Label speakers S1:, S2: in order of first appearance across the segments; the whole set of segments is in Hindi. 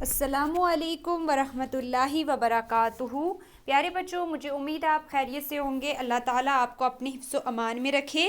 S1: अस्सलामुअलैकुम वरहमतुल्लाहि वबरकातुहू। प्यारे बच्चों, मुझे उम्मीद है आप खैरियत से होंगे। अल्लाह ताला आपको अपने हिफ्ज़ व अमान में रखे।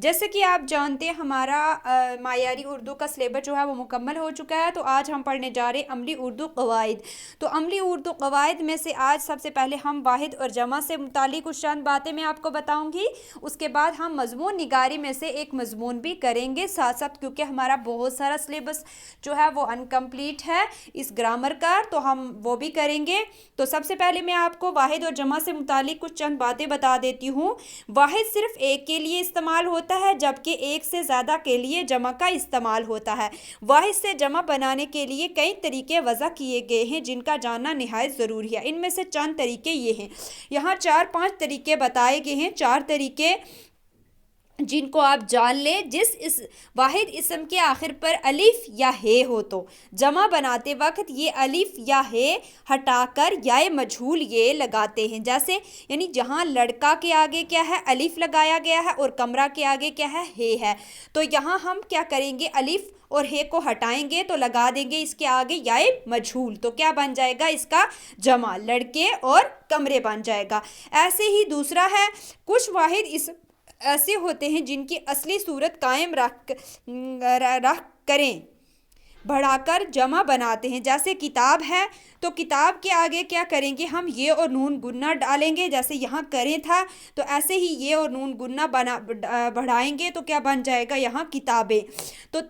S1: जैसे कि आप जानते हैं हमारा मायारी उर्दू का सिलेबस जो है वो मुकम्मल हो चुका है। तो आज हम पढ़ने जा रहे हैं अमली उर्दू क़वाइद। तो अमली उर्दू क़वाइद में से आज सबसे पहले हम वाहिद और जमा से मुतालिक कुछ चंद बातें मैं आपको बताऊँगी। उसके बाद हम मज़मून निगारी में से एक मज़मून भी करेंगे साथ साथ, क्योंकि हमारा बहुत सारा सिलेबस जो है वो अनकम्प्लीट है इस ग्रामर का, तो हम वो भी करेंगे। तो सबसे पहले मैं आपको वाहिद और जमा से मुतालिक कुछ चंद बातें बता देती हूँ। वाहिद सिर्फ एक के लिए इस्तेमाल होता है, जबकि एक से ज़्यादा के लिए जमा का इस्तेमाल होता है। वाहिद से जमा बनाने के लिए कई तरीके वज़ा किए गए हैं, जिनका जानना निहायत ज़रूरी है। इनमें से चंद तरीके ये हैं। यहाँ 4-5 तरीके बताए गए हैं, 4 तरीके जिनको आप जान लें। जिस इस वाहिद इसम के आखिर पर अलिफ या हे हो तो जमा बनाते वक्त ये अलिफ या हे हटाकर या मजहूल ये लगाते हैं। जैसे यानी जहाँ लड़का के आगे क्या है, अलिफ लगाया गया है, और कमरा के आगे क्या है, हे है। तो यहाँ हम क्या करेंगे, अलिफ और हे को हटाएंगे तो लगा देंगे इसके आगे या मजहूल। तो क्या बन जाएगा इसका जमा, लड़के और कमरे बन जाएगा। ऐसे ही दूसरा है, कुछ वाहिद इस ऐसे होते हैं जिनकी असली सूरत कायम रख करें बढ़ाकर जमा बनाते हैं। जैसे किताब है तो किताब के आगे क्या करेंगे, हम ये और नून गुन्ना डालेंगे। जैसे यहाँ करें था तो ऐसे ही ये और नून गुन्ना बढ़ाएंगे तो क्या बन जाएगा यहाँ किताबें। तो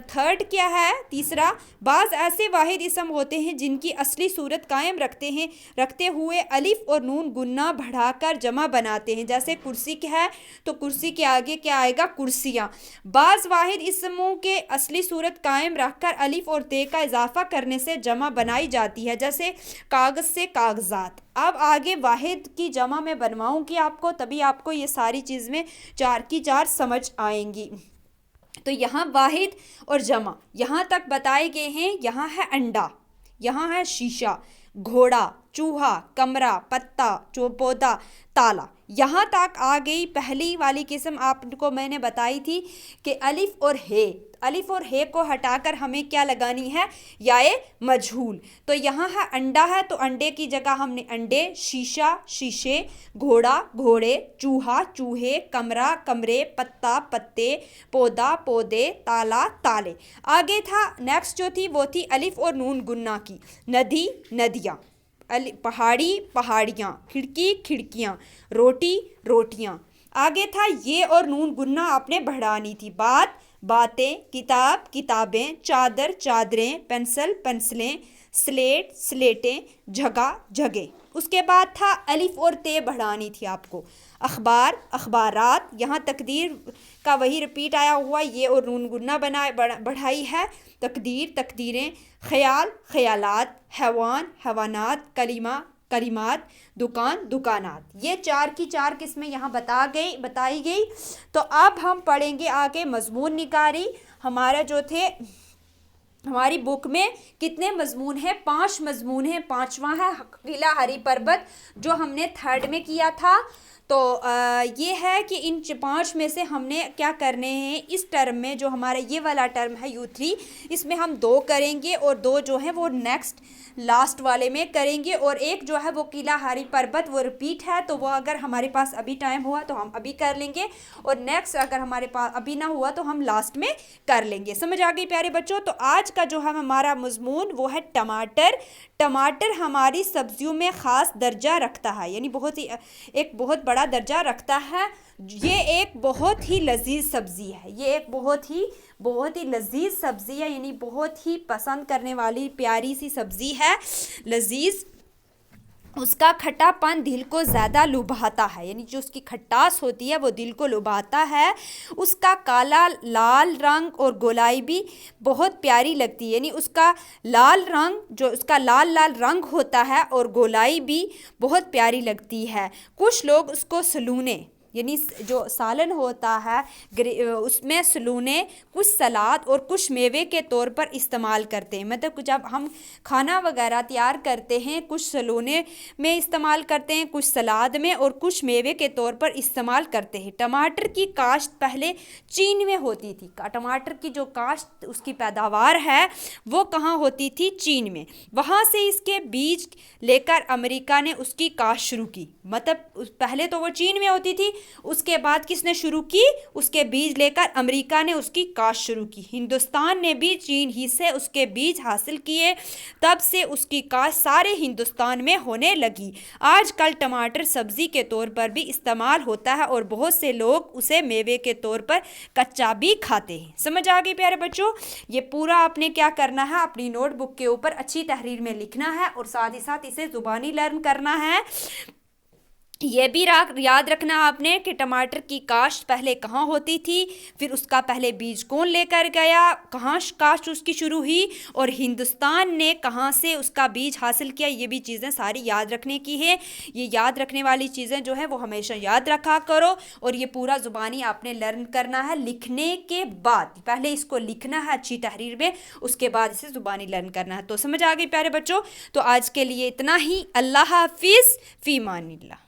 S1: थर्ड क्या है, तीसरा, बाज़ ऐसे वाहिद इसम होते हैं जिनकी असली सूरत कायम रखते हुए अलिफ और नून गुन्ना बढ़ाकर जमा बनाते हैं। जैसे कुर्सी क्या है तो कुर्सी के आगे क्या आएगा, कुर्सियाँ। बाज़ वाहिद इसमों के असली सूरत कायम रखकर अलिफ और ते का इजाफा करने से जमा बनाई जाती है। जैसे कागज़ से कागज़ात। अब आगे वाहिद की जमा में बनवाऊंगी आपको, तभी आपको ये सारी चीज़ में 4 की 4 समझ आएंगी। तो यहाँ वाहिद और जमा यहाँ तक बताए गए हैं। यहाँ है अंडा, यहाँ है शीशा, घोड़ा, चूहा, कमरा, पत्ता, पौधा, ताला। यहाँ तक आ गई पहली वाली किस्म आपको मैंने बताई थी कि अलिफ और हे। अलिफ और हे को हटाकर हमें क्या लगानी है, याए मजहूल। तो यहाँ है अंडा है तो अंडे की जगह हमने अंडे, शीशा, शीशे, घोड़ा, घोड़े, चूहा, चूहे, कमरा, कमरे, पत्ता, पत्ते, पौधा, पौधे, ताला, ताले। आगे था नेक्स्ट जो थी वो थी अलिफ और नून गुन्ना की, नदी, नदियाँ, पहाड़ी, पहाड़ियाँ, खिड़की, खिड़कियाँ, रोटी, रोटियाँ। आगे था ये और नून गुन्ना आपने बढ़ानी थी, बात, बातें, किताब, किताबें, चादर, चादरें, पेंसिल, पेंसिलें, स्लेट, स्लेटें, जगह, जगह। उसके बाद था अलिफ और ते बढ़ानी थी आपको, अखबार, अखबारात। यहाँ तकदीर का वही रिपीट आया हुआ, ये और नून गुन्ना बढ़ाई है, तकदीर, तकदीरें, ख्याल, ख्यालात, हैवान, हैवानात, कलिमा, कलिमात, दुकान, दुकानात। ये 4 की 4 किस्में यहाँ बताई गई। तो अब हम पढ़ेंगे आगे मजमून निगारी। हमारा जो थे हमारी बुक में कितने मजमून हैं, 5 मजमून हैं। 5वां है किला हरी पर्वत, जो हमने थर्ड में किया था। तो ये है कि इन 5 में से हमने क्या करने हैं इस टर्म में, जो हमारा ये वाला टर्म है U3, इसमें हम 2 करेंगे और 2 जो है वो नेक्स्ट लास्ट वाले में करेंगे। और एक जो है वो किला हरी पर्वत वो रिपीट है, तो वो अगर हमारे पास अभी टाइम हुआ तो हम अभी कर लेंगे, और नेक्स्ट अगर हमारे पास अभी ना हुआ तो हम लास्ट में कर लेंगे। समझ आ गई प्यारे बच्चों। तो आज का जो है हमारा मजमून वो है टमाटर। टमाटर हमारी सब्जियों में ख़ास दर्जा रखता है, यानी एक बहुत बड़ा दर्जा रखता है। ये एक बहुत ही लजीज सब्ज़ी है, ये एक बहुत ही लजीज सब्ज़ी है, यानी बहुत ही पसंद करने वाली प्यारी सी सब्ज़ी है, लजीज। उसका खट्टापन दिल को ज़्यादा लुभाता है, यानी जो उसकी खट्टास होती है वो दिल को लुभाता है। उसका काला लाल रंग और गोलाई भी बहुत प्यारी लगती है, यानी उसका लाल रंग, जो उसका लाल लाल रंग होता है और गोलाई भी बहुत प्यारी लगती है। कुछ लोग उसको सलूने यानी जो सालन होता है उसमें सलूने कुछ सलाद और कुछ मेवे के तौर पर इस्तेमाल करते हैं। मतलब जब हम खाना वगैरह तैयार करते हैं कुछ सलूने में इस्तेमाल करते हैं, कुछ सलाद में और कुछ मेवे के तौर पर इस्तेमाल करते हैं। टमाटर की काश्त पहले चीन में होती थी। टमाटर की जो काश्त उसकी पैदावार है वो कहाँ होती थी? चीन में। वहाँ से इसके बीज लेकर अमेरिका ने उसकी काश्त शुरू की। मतलब पहले तो वो चीन में होती थी, उसके बाद किसने शुरू की? उसके बीज लेकर अमेरिका ने उसकी काश्त शुरू की। हिंदुस्तान ने भी चीन ही से उसके बीज हासिल किए, तब से उसकी काश्त सारे हिंदुस्तान में होने लगी। आजकल टमाटर सब्जी के तौर पर भी इस्तेमाल होता है और बहुत से लोग उसे मेवे के तौर पर कच्चा भी खाते हैं। समझ आ गई प्यारे बच्चों? ये पूरा आपने क्या करना है, अपनी नोटबुक के ऊपर अच्छी तहरीर में लिखना है और साथ ही साथ इसे जुबानी लर्न करना है। ये भी याद रखना आपने कि टमाटर की काश्त पहले कहाँ होती थी, फिर उसका पहले बीज कौन लेकर गया, कहाँ काश्त उसकी शुरू हुई और हिंदुस्तान ने कहाँ से उसका बीज हासिल किया। ये भी चीज़ें सारी याद रखने की है। ये याद रखने वाली चीज़ें जो है वो हमेशा याद रखा करो और ये पूरा ज़ुबानी आपने लर्न करना है। लिखने के बाद पहले इसको लिखना है अच्छी तहरीर में, उसके बाद इसे ज़ुबानी लर्न करना है। तो समझ आ गई प्यारे बच्चों? तो आज के लिए इतना ही। अल्लाह हाफिज़, फ़ी मानिल्लाह।